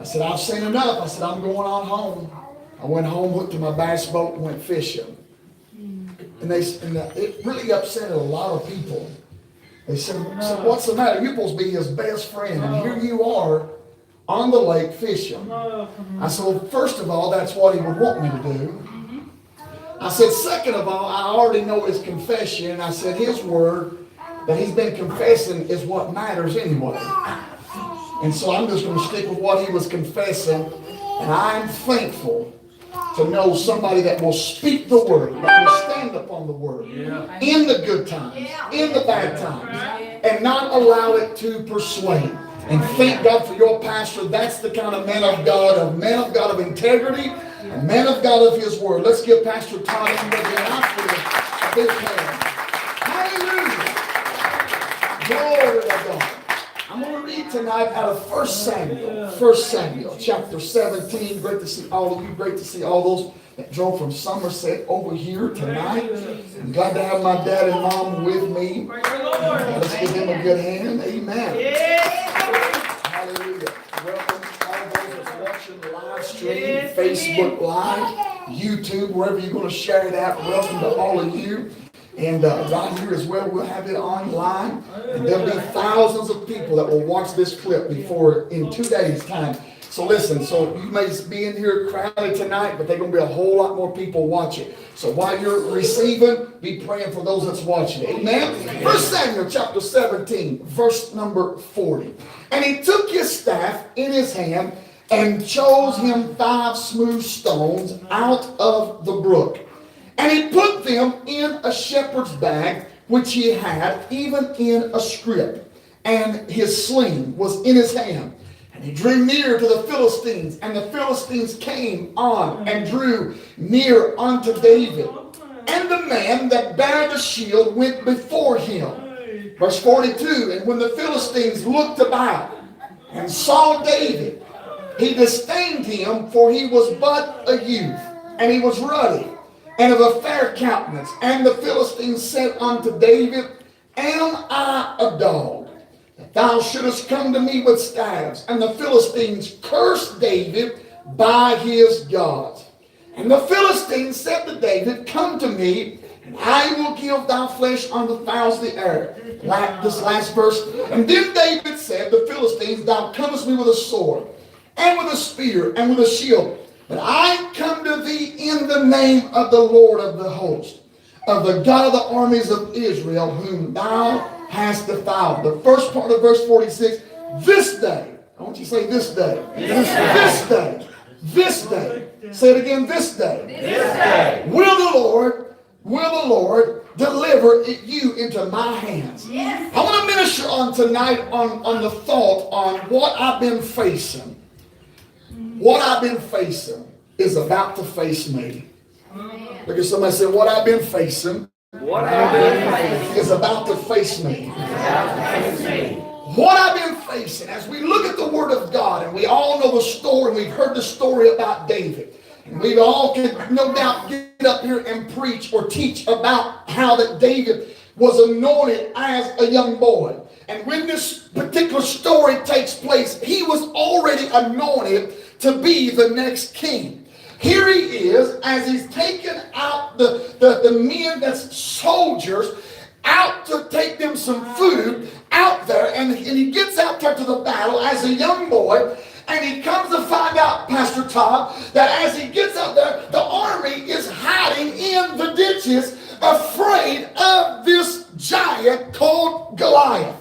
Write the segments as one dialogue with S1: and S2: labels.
S1: I said, I've seen enough. I said, I'm going on home. I went home, hooked to my bass boat, and went fishing. And it really upset a lot of people. They said, what's the matter? You're supposed to be his best friend, and here you are on the lake fishing. I said, well, first of all, that's what he would want me to do. I said, second of all, I already know his confession. And I said, his word that he's been confessing is what matters anyway. And so I'm just going to stick with what he was confessing. And I'm thankful to know somebody that will speak the word, that will stand upon the word in the good times, in the bad times, and not allow it to persuade. And thank God for your pastor. That's the kind of man of God of integrity, a man of God of his word. Let's give Pastor Todd a big hand. Hallelujah. Glory to God. I'm going to read tonight out of 1 Samuel chapter 17. Great to see all of you. Great to see all those that drove from Somerset over here tonight. I'm glad to have my dad and mom with me. Let's give them a good hand. Amen. Hallelujah. Welcome all those that's watching the live stream, Facebook Live, YouTube, wherever you're going to share it out. Welcome to all of you. And right here as well, we'll have it online. And there'll be thousands of people that will watch this clip in 2 days' time. So listen, so you may be in here crowded tonight, but there's going to be a whole lot more people watching. So while you're receiving, be praying for those that's watching. Amen? 1 Samuel chapter 17, verse number 40. And he took his staff in his hand and chose him 5 smooth stones out of the brook. And he put them in a shepherd's bag, which he had, even in a scrip. And his sling was in his hand. And he drew near to the Philistines. And the Philistines came on and drew near unto David. And the man that bare the shield went before him. Verse 42, and when the Philistines looked about and saw David, he disdained him, for he was but a youth, and he was ruddy, and of a fair countenance. And the Philistines said unto David, Am I a dog, that thou shouldest come to me with staves? And the Philistines cursed David by his gods. And the Philistines said to David, Come to me, and I will give thy flesh unto the fowls of the air. This last verse. And then David said, the Philistines, Thou comest me with a sword, and with a spear, and with a shield. But I come to thee in the name of the Lord of the host, of the God of the armies of Israel, whom thou hast defiled. The first part of verse 46, this day, I want you to say this day. This day. This day. Say it again, this day. This day. Will the Lord deliver you into my hands. Yes. I want to minister on tonight on the thought on what I've been facing. What I've been facing is about to face me. Look at somebody say, what I've been facing is about to face me. What I've been facing, as we look at the Word of God, and we all know the story, we've heard the story about David. And we all can no doubt get up here and preach or teach about how that David was anointed as a young boy. And when this particular story takes place, he was already anointed to be the next king. Here he is, as he's taken out the men that's soldiers out to take them some food out there. And he gets out there to the battle as a young boy. And he comes to find out, Pastor Todd, that as he gets out there, the army is hiding in the ditches, afraid of this giant called Goliath,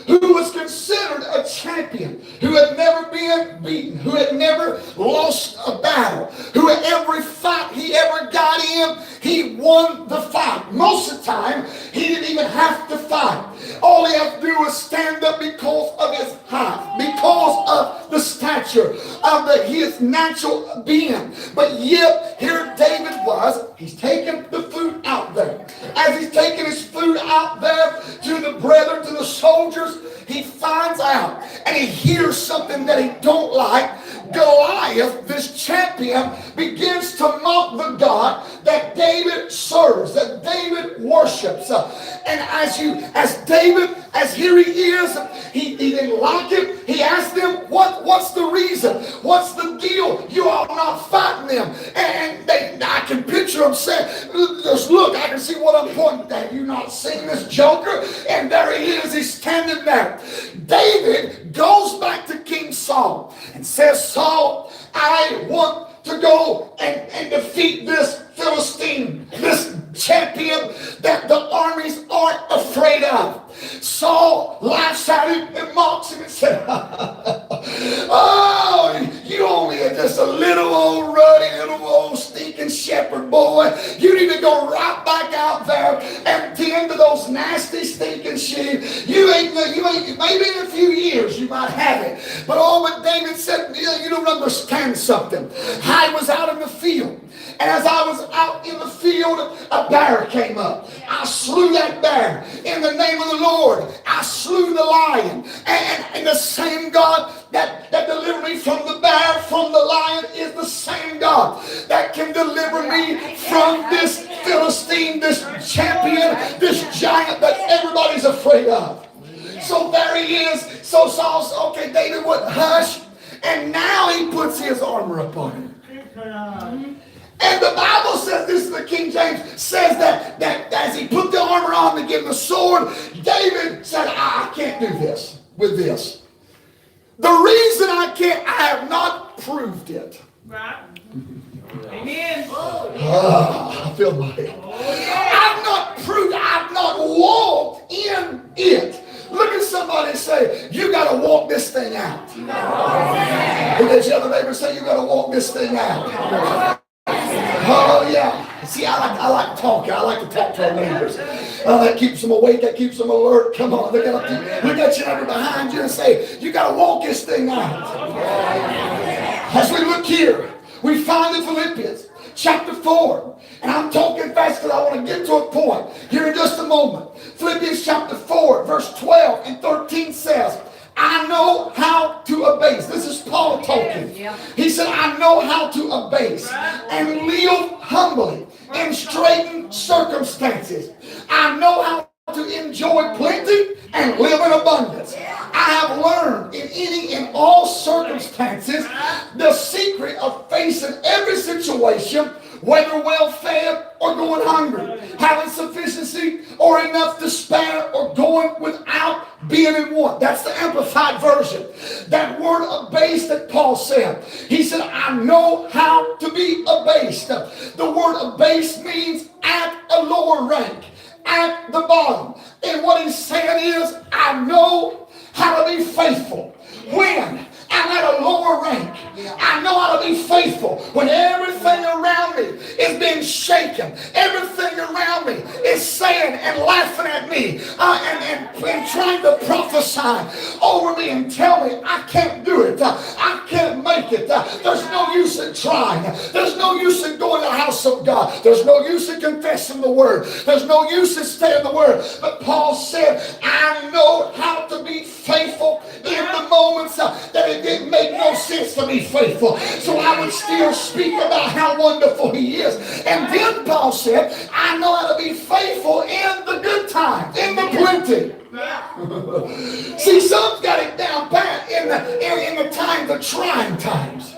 S1: who was considered a champion, who had never been beaten, who had never lost a battle, who at every fight he ever got in, he won the fight. Most of the time, he didn't even have to fight. All he had to do was stand up because of his height, because of the stature of his natural being. But yet, here David was, he's taking the food out there. As he's taking his food out there to the brethren, to the soldiers, he finds out and he hears something that he don't like. Goliath, this champion, begins to mock the God that David serves, that David worships. And as here he is, he didn't like it. He asked them, what's the reason? What's the deal? You are not fighting them. And I can picture them saying, just look, I can see what I'm pointing at. You not seeing this joker? And there he is, he's standing there. David goes back to King Saul and says, Saul, I want to go and defeat this Philistine, this champion that the armies aren't afraid of. Saul laughs at him and mocks him and says, oh, you only are just a little old ruddy, little old stinking shepherd boy. You need to go right back out there and tend to those nasty stinking sheep. You ain't, maybe in a few years you might have it. But but David said, you don't understand something. I was out in the field. And as I was out in the field, a bear came up. I slew that bear in the name of the Lord. I slew the lion. And the same God that delivered me from the bear, from the lion, is the same God that can deliver me from this Philistine, this champion, this giant that everybody's afraid of. So there he is. So Saul said, okay, David would hush. And now he puts his armor upon him. And the Bible says, this is the King James, says that as he put the armor on to give him the sword, David said, I can't do this with this. The reason I can't, I have not proved it.
S2: Right. Amen.
S1: I feel my head. I've not proved, I've not walked in it. Look at somebody and say, you got to walk this thing out. Look at your other neighbor and say, you got to walk this thing out. Oh yeah. See, I like talking. I like to talk to our neighbors. That keeps them awake. That keeps them alert. Come on. Look at your neighbor behind you and say, you got to walk this thing out. As we look here, we find in Philippians chapter 4. And I'm talking fast because I want to get to a point here in just a moment. Philippians chapter 4, verse 12 and 13 says, I know how to abase. This is Paul talking. He said, I know how to abase and live humbly in straitened circumstances. I know how to enjoy plenty and live in abundance. I have learned in all circumstances the secret of facing every situation, whether well fed or going hungry, having sufficiency or enough to spare, or going without being in want. That's the Amplified version. That word abased that Paul said. He said, I know how to be abased. The word abased means at a lower rank, at the bottom. And what he's saying is, I know how to be faithful when I'm at a lower rank. I know how to be faithful when everything around me is being shaken. Everything around me is saying and laughing at me and trying to prophesy over me and tell me I can't do it. I can't make it. There's no use in trying. There's no use in going to the house of God. There's no use in confessing the word. There's no use in staying the word. But Paul said, I know how to be faithful in the moments that it didn't make no sense to be faithful. So I would still speak about how wonderful he is. And then Paul said, I know how to be faithful in the good times, in the plenty. See, some's got it down pat in the times, the trying times.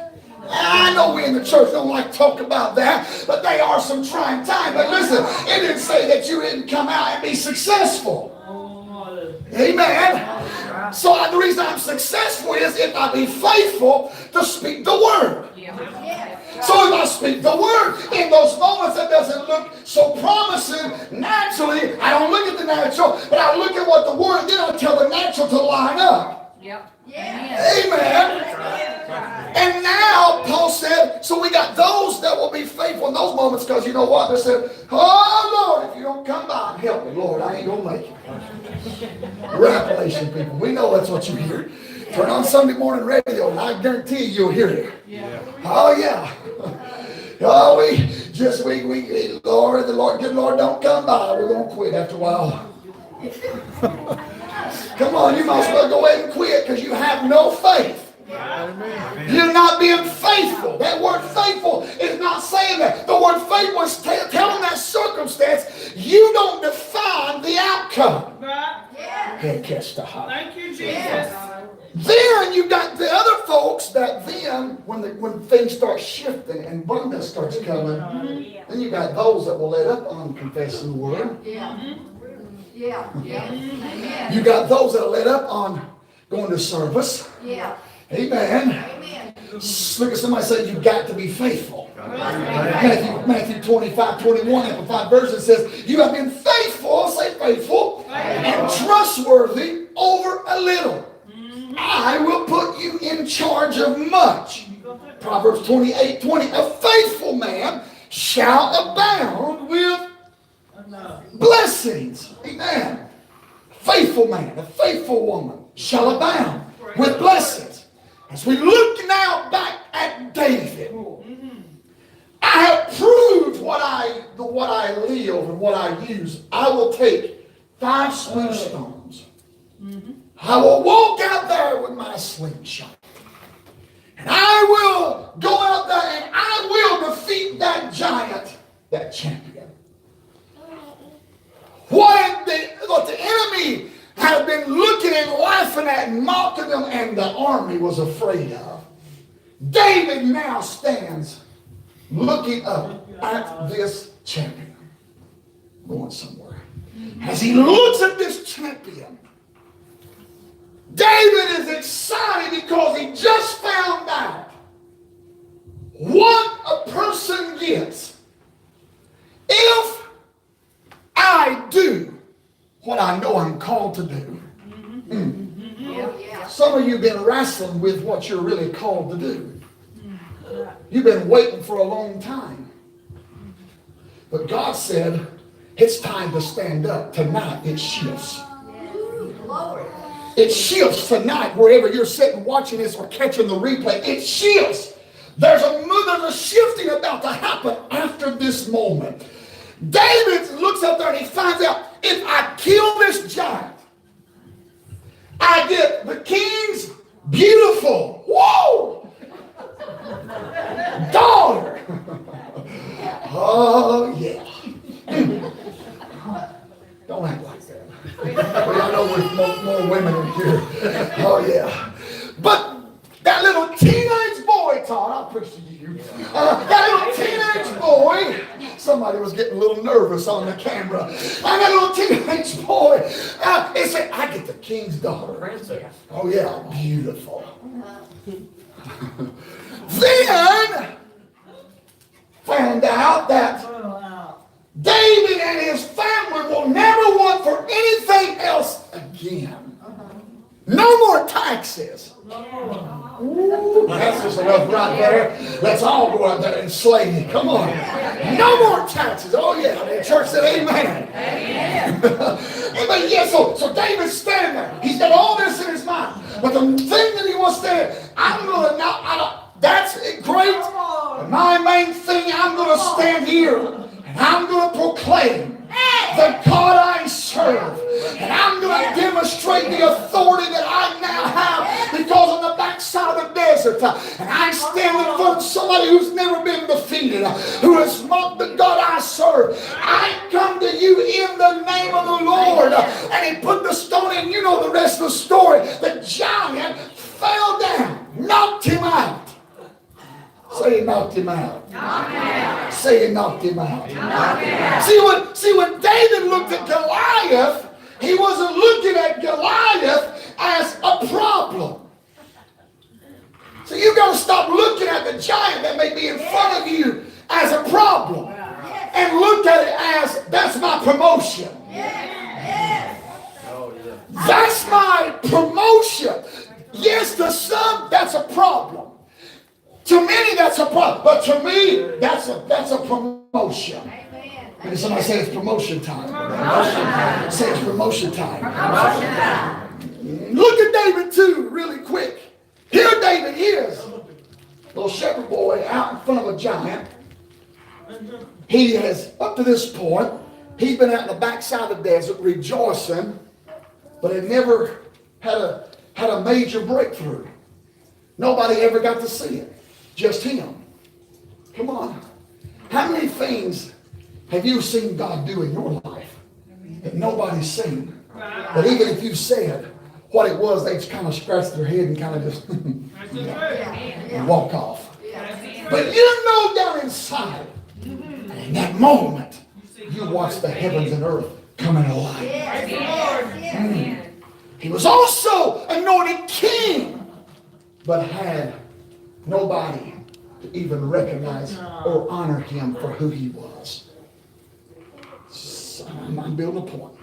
S1: I know we in the church don't like to talk about that, but they are some trying times. But listen, it didn't say that you didn't come out and be successful. Amen. So the reason I'm successful is if I be faithful to speak the word. So if I speak the word in those moments that doesn't look so promising naturally, I don't look at the natural, but I look at what the word, and then I tell the natural to line up. Amen. And now Paul said, so we got those that will be faithful in those moments, because you know what? They said, oh Lord, if you don't come by and help me, Lord, I ain't gonna make it. Revelation people, we know that's what you hear. Turn on Sunday morning radio and I guarantee you'll hear it. Oh yeah. Oh, Lord, the Lord, good Lord, don't come by. We're gonna quit after a while. Come on, you might as well go ahead and quit because you have no faith. You're not being faithful. That word faithful is not saying that. The word faithful is telling that circumstance you don't define the outcome.
S2: Thank you, Jesus.
S1: Then you got the other folks that then, when things start shifting and abundance starts coming, then you got those that will let up on confessing the word.
S3: Yeah. Amen.
S1: You got those that will let up on going to service.
S3: Yeah.
S1: Amen.
S3: Amen.
S1: Look at somebody say, you've got to be faithful. Matthew 25:21, Amplified Version says, you have been faithful, say faithful, and trustworthy over a little. I will put you in charge of much. Proverbs 28:20, a faithful man shall abound with blessings. Amen. Faithful man, a faithful woman shall abound with blessings. As we look now back at David, I have proved what I live and what I use. I will take 5 smooth stones. I will walk out there with my slingshot. And I will go out there and I will defeat that giant, that champion. What the enemy had been looking and laughing at and mocking them and the army was afraid of, David now stands looking up at this champion. Going somewhere. As he looks at this champion, David is excited because he just found out what a person gets if I do what I know I'm called to do. Some of you have been wrestling with what you're really called to do. You've been waiting for a long time. But God said, it's time to stand up. Tonight it shifts. It shifts tonight wherever you're sitting watching this or catching the replay. It shifts. There's a shifting about to happen after this moment. David looks up there and he finds out, if I kill this giant, I get the king's beautiful, daughter. Oh, yeah. Don't act like that. I know there's more women in here. Oh, yeah. But that little teenage boy, Todd, I'll preach to you. That little teenage boy, somebody was getting a little nervous on the camera. That little teenage boy, he said, I get the king's daughter. Oh, yeah, beautiful. Then, found out that David and his family will never want for anything else again. No more taxes. Ooh, that's just enough right there. Let's all go out there and slay him. Come on. No more taxes. Oh, yeah. The church said amen. Amen. But yeah, so David's standing there. He's got all this in his mind. But the thing that he wants to, that's great. But my main thing, I'm going to stand here and I'm going to proclaim the God I serve. And I'm going to demonstrate the authority that I now have because on the backside of the desert, and I stand in front of somebody who's never been defeated, who has mocked the God I serve. I come to you in the name of the Lord. And he put the stone in. You know the rest of the story. The giant fell down, knocked him out. Say he knocked him out. Say he knocked him out. See, when David looked at Goliath, he wasn't looking at Goliath as a problem. So you got to stop looking at the giant that may be in front of you as a problem. And look at it as, that's my promotion. That's my promotion. Yes, to some, that's a problem. To many, that's a problem. But to me, that's a promotion. Maybe somebody say it's promotion time. Promotion time. Say it's promotion time. Promotion time. Look at David too, really quick. Here David is. Little shepherd boy out in front of a giant. He has, up to this point, he's been out in the backside of the desert rejoicing, but had never had a major breakthrough. Nobody ever got to see it. Just him. Come on. How many things have you seen God do in your life that nobody's seen? But even if you said, what it was, they just kind of scratched their head and kind of just
S2: That's the truth.
S1: and walk off.
S3: Yeah.
S1: But you know down inside, and in that moment, you watch the heavens and earth coming alive.
S3: Yes,
S2: Lord.
S3: yes.
S1: He was also anointed king, but had nobody to even recognize or honor him for who he was. So I'm building a point.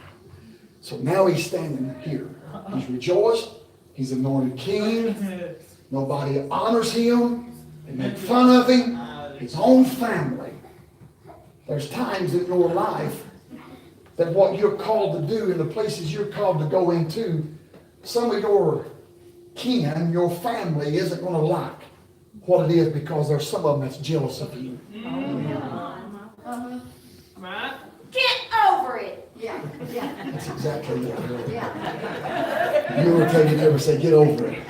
S1: So now he's standing here. He's rejoiced. He's anointed king. Nobody honors him. They make fun of him. His own family. There's times in your life that what you're called to do and the places you're called to go into, some of your kin, your family isn't going to like what it is because there's some of them that's jealous of you.
S2: Right?
S3: Get over it. Yeah, yeah,
S1: That's exactly it.
S3: yeah.
S1: You ever tell your neighbor, say, get over it.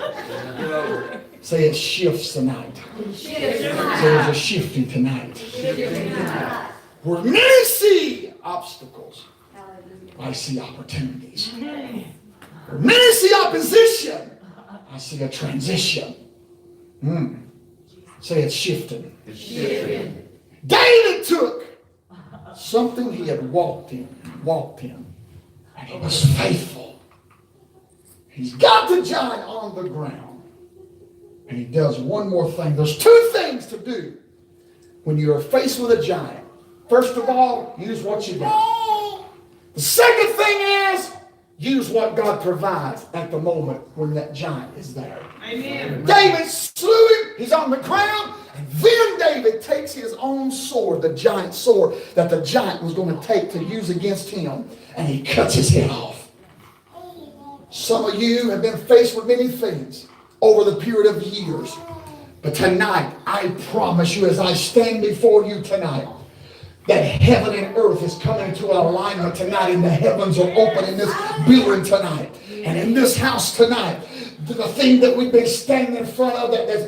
S1: Say it shifts tonight. Say there's a shifting tonight. Where many see obstacles, I see opportunities. Where many see opposition, I see a transition. Say it's shifting. David took something he had walked in, and he was faithful. He's got the giant on the ground, and he does one more thing. There's two things to do when you are faced with a giant. First of all, use what you got. The second thing is, use what God provides at the moment when that giant is there.
S2: Amen.
S1: David slew him. He's on the ground. And then David takes his own sword, the giant sword that the giant was going to take to use against him, and he cuts his head off. Some of you have been faced with many things over the period of years. But tonight, I promise you, as I stand before you tonight, that heaven and earth is coming into alignment tonight, and the heavens are open in this building tonight and in this house tonight. The thing that we've been standing in front of that we've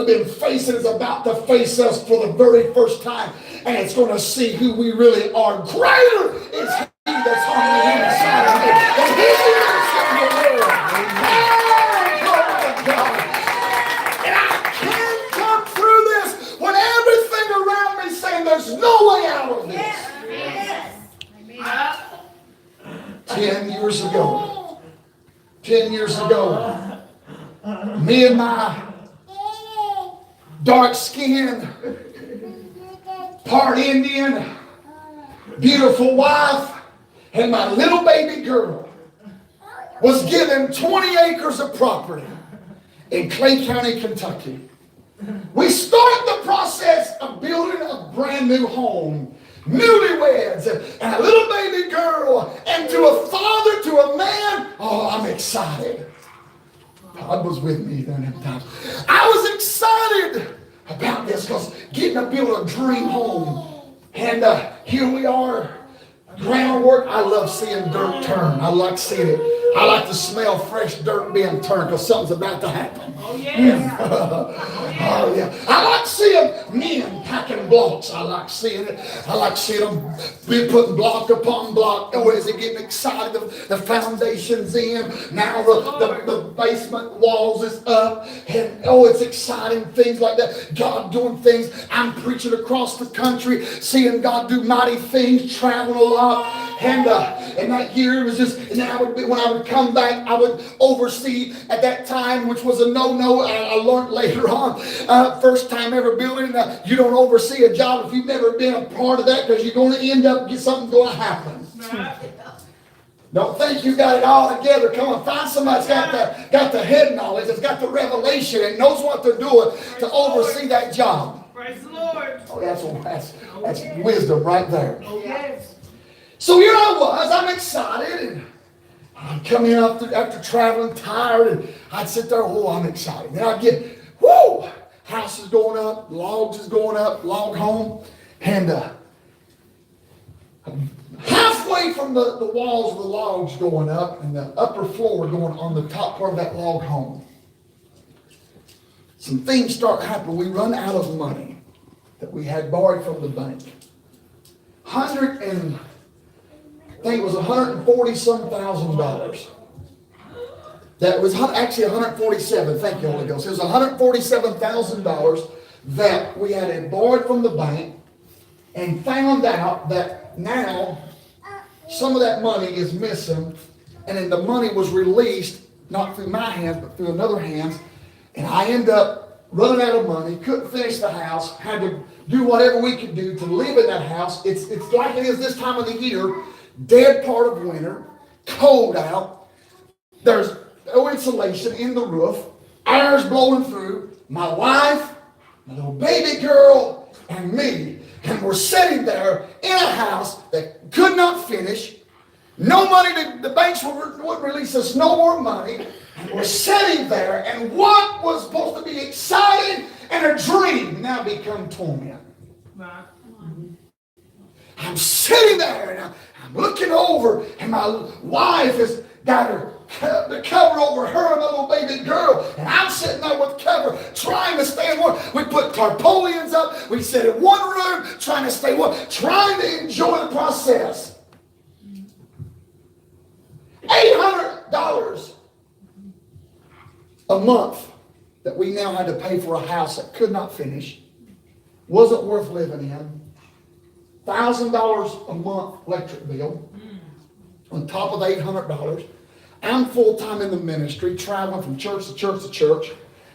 S1: been facing is about to face us for the very first time, and it's going to see who we really are. Greater is He that's on the inside of me than He that's in the world. Glory to God. And I can't come through this when everything around me saying there's no way out of this.
S3: Yes.
S1: 10 years ago, 10 years ago, me and my dark-skinned, part Indian, beautiful wife, and my little baby girl was given 20 acres of property in Clay County, Kentucky. We started the process of building a brand new home, newlyweds, and a little baby girl, and to a father, to a man. Oh, I'm excited. God was with me during that time. I was excited about this because getting to build a dream home. And here we are. Groundwork. I love seeing dirt turn. I like seeing it. I like to smell fresh dirt being turned because something's about to happen.
S2: Oh, yes.
S1: Oh, yeah. I like seeing men packing blocks. I like seeing it. I like seeing them be putting block upon block. Oh, is it getting excited? The foundation's in. Now the basement walls is up. And oh, it's exciting. Things like that. God doing things. I'm preaching across the country, seeing God do mighty things, traveling a lot. And that year it was just, and then when I would come back, I would oversee at that time, which was a no-no. I learned later on, first time ever building, you don't oversee a job if you've never been a part of that, because you're going to end up, something's going to happen. Don't think you got it all together. Come on, find somebody that's got the head knowledge, that's got the revelation, and knows what they're doing to oversee that job.
S2: Praise the Lord.
S1: Oh, that's wisdom right there.
S2: Oh, yes.
S1: So here I was, I'm excited, and I'm coming up after traveling, tired, and I'd sit there, oh, I'm excited. Then I'd get, whoa, house is going up, logs is going up, log home, and halfway from the walls of the logs going up, and the upper floor going on the top part of that log home, some things start happening. We run out of money that we had borrowed from the bank. I think it was $140,000. that was actually 147. Thank you, Holy Ghost. It was $147,000 that we had borrowed from the bank, and found out that now some of that money is missing, and then the money was released, not through my hands, but through another hands, and I end up running out of money, couldn't finish the house, had to do whatever we could do to live in that house. It's like it is this time of the year, dead part of winter, cold out, there's no insulation in the roof, air's blowing through, my wife, my little baby girl, and me, and we're sitting there in a house that could not finish. No money, the banks wouldn't release us no more money. And we're sitting there, and what was supposed to be exciting and a dream now become torment.
S2: Right.
S1: I'm sitting there, and I'm looking over, and my wife has got the cover over her and my little baby girl, and I'm sitting there with cover, trying to stay warm. We put tarpaulins up, we sit in one room, trying to stay warm, trying to enjoy the process. $800 a month that we now had to pay for a house that could not finish, wasn't worth living in. $1,000 a month electric bill on top of $800. I'm full-time in the ministry, traveling from church to church to church.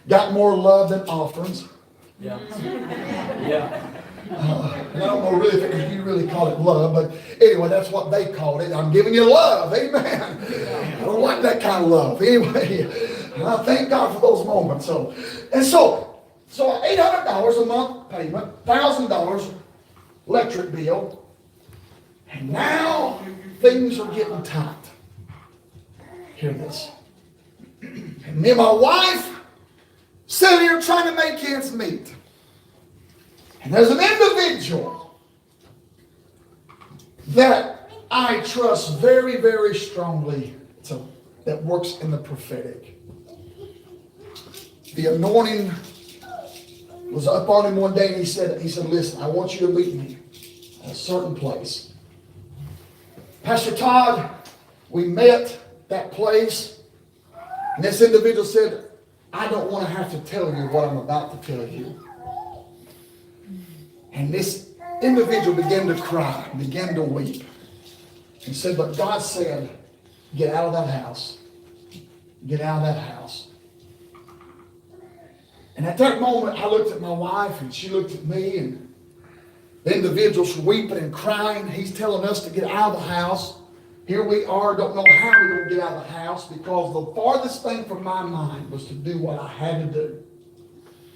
S1: Got more love than offerings.
S4: Yeah. Yeah.
S1: I don't know really if you really call it love, but anyway, that's what they called it. I'm giving you love. Amen. I don't like that kind of love. Anyway, I thank God for those moments. So $800 a month payment, $1,000 electric bill, and now things are getting tight. Hear this. And me and my wife sitting here trying to make ends meet. And there's an individual that I trust very, very strongly that works in the prophetic. The anointing was up on him one day, and he said, listen, I want you to meet me at a certain place. Pastor Todd, we met that place, and this individual said, I don't want to have to tell you what I'm about to tell you. And this individual began to cry, began to weep. He said, but God said, get out of that house. Get out of that house. And at that moment, I looked at my wife, and she looked at me, and the individual's weeping and crying. He's telling us to get out of the house. Here we are, don't know how we're going to get out of the house, because the farthest thing from my mind was to do what I had to do.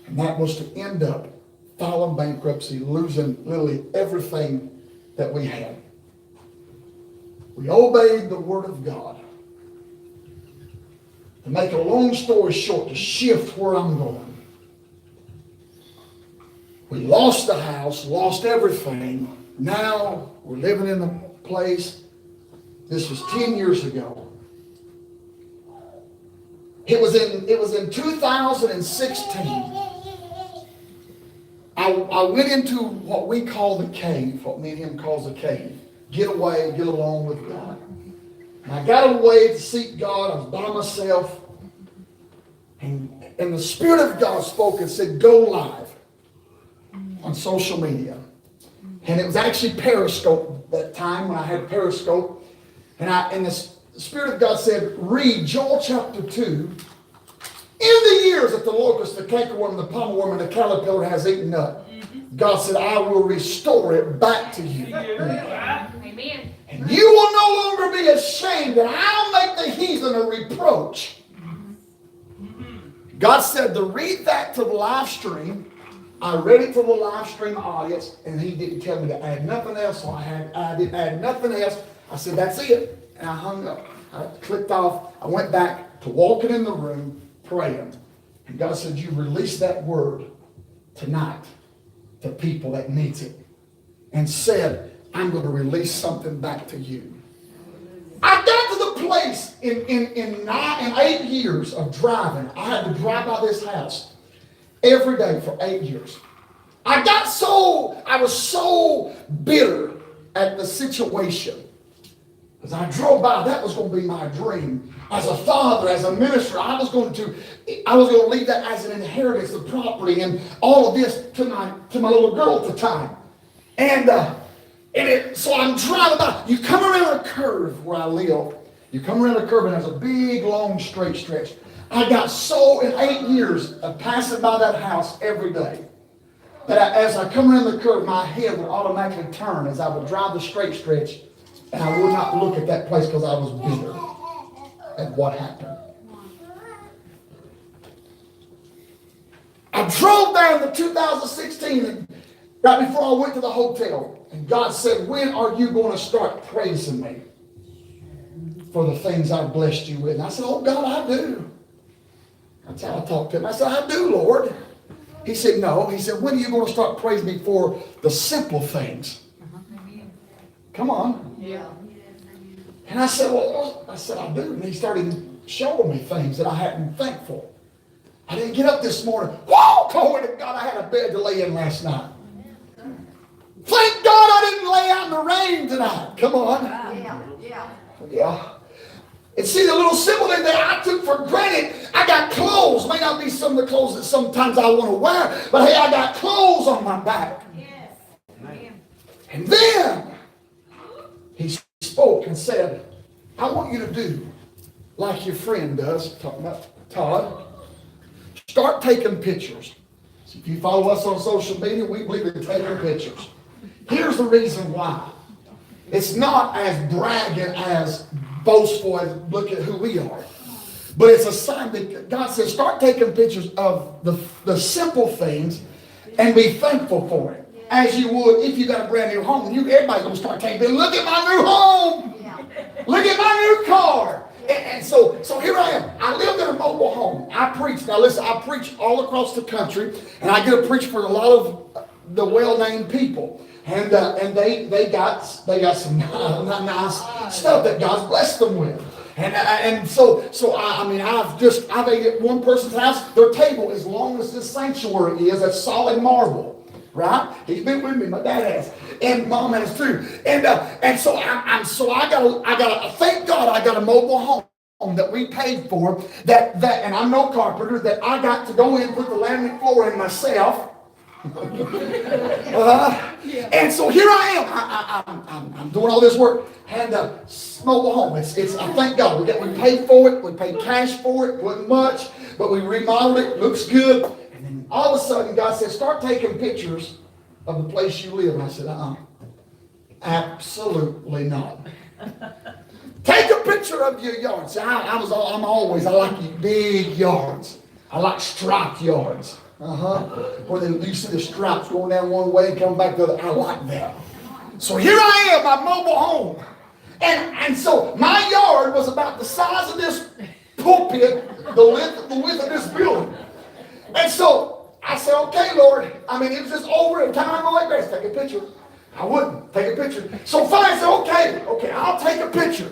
S1: And that was to end up filing bankruptcy, losing literally everything that we had. We obeyed the word of God. To make a long story short, to shift where I'm going. We lost the house, lost everything. Now we're living in a place. This was 10 years ago. It was in 2016. I went into what we call the cave, what me and him calls the cave. Get away, get along with God. And I got away to seek God. I was by myself. And the Spirit of God spoke and said, go live on social media. And it was actually Periscope that time when I had Periscope. And the Spirit of God said, read Joel chapter 2. In the years that the locust, the cankerworm, the pommel and the caterpillar has eaten up, God said, I will restore it back to you.
S3: Amen.
S1: And you will no longer be ashamed, and I'll make the heathen a reproach. God said to read that to the live stream. I read it to the live stream audience, and he didn't tell me to add nothing else, so I didn't add nothing else. I said, that's it. And I hung up. I clicked off. I went back to walking in the room, praying. And God said, you release that word tonight to people that needs it. And said, I'm going to release something back to you. I got to the place in 8 years of driving. I had to drive by this house every day for 8 years. I was so bitter at the situation As I drove by, that was going to be my dream. As a father, as a minister, I was going to leave that as an inheritance, the property, and all of this to my little girl at the time. So I'm driving by. You come around a curve where I live. You come around a curve and there's a big, long, straight stretch. I got so, in 8 years of passing by that house every day, that as I come around the curve, my head would automatically turn as I would drive the straight stretch, and I would not look at that place because I was bitter at what happened. I drove down to 2016, and right before I went to the hotel, and God said, when are you going to start praising me for the things I've blessed you with? And I said, oh God, I do. That's how I talked to him. I said, I do, Lord. He said, no. He said, when are you going to start praising me for the simple things? Come on.
S2: Yeah.
S1: And I said, well, I do. And he started showing me things that I hadn't been thankful. I didn't get up this morning. Whoa, glory to God, I had a bed to lay in last night. Thank God I didn't lay out in the rain tonight. Come on. Yeah. And see, the little simple thing that I took for granted, I got clothes. May not be some of the clothes that sometimes I want to wear, but hey, I got clothes on my back.
S3: Yes.
S1: And then he spoke and said, I want you to do like your friend does, talking about Todd. Start taking pictures. So if you follow us on social media, we believe in taking pictures. Here's the reason why. It's not as bragging as boastful as look at who we are. But it's a sign that God says start taking pictures of the simple things and be thankful for it. As you would if you got a brand new home. Everybody's going to start taking pictures. Look at my new home. Look at my new car. And so here I am. I lived in a mobile home. I preach. Now listen, I preach all across the country. And I get to preach for a lot of the well-named people. And they got some nice stuff that God's blessed them with. And so I've ate at one person's house. Their table, as long as this sanctuary is, that's solid marble. Right? He's been with me. My dad has, and Mom has too. And so I got thank God I got a mobile home that we paid for. And I'm no carpenter. That I got to go in, put the laminate floor in myself. And so here I am. I'm doing all this work. And mobile home. It's I thank God we paid for it. We paid cash for it. Wasn't much, but we remodeled it. Looks good. And then all of a sudden, God said, "Start taking pictures of the place you live." And I said, absolutely not. Take a picture of your yard. See, I like big yards. I like striped yards. Where you see the stripes going down one way and coming back the other. I like that. So here I am, my mobile home. And so my yard was about the size of this pulpit, the width of this building. And so I said, okay, Lord. It was just over a time. I'm like, let's take a picture. I wouldn't take a picture. So finally I said, okay, I'll take a picture.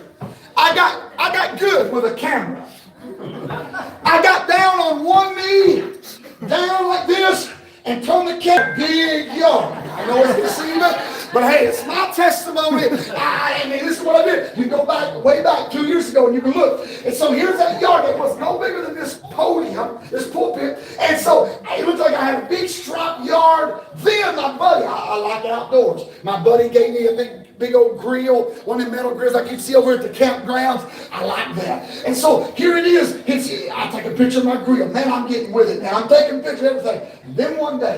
S1: I got good with a camera. I got down on one knee, down like this, and turned the camera. Big yard. I know it's deceiving, but hey, it's my testimony. This is what I did. You go back, way back 2 years ago, and you can look. And so here's that yard. It was no bigger than this podium, this pulpit. And so it looked like I had a big striped yard. Then my buddy, I like outdoors. My buddy gave me a big old grill, one of the metal grills I could see over at the campgrounds. I like that. And so here it is. I take a picture of my grill. Man, I'm getting with it now. I'm taking a picture of everything. And then one day,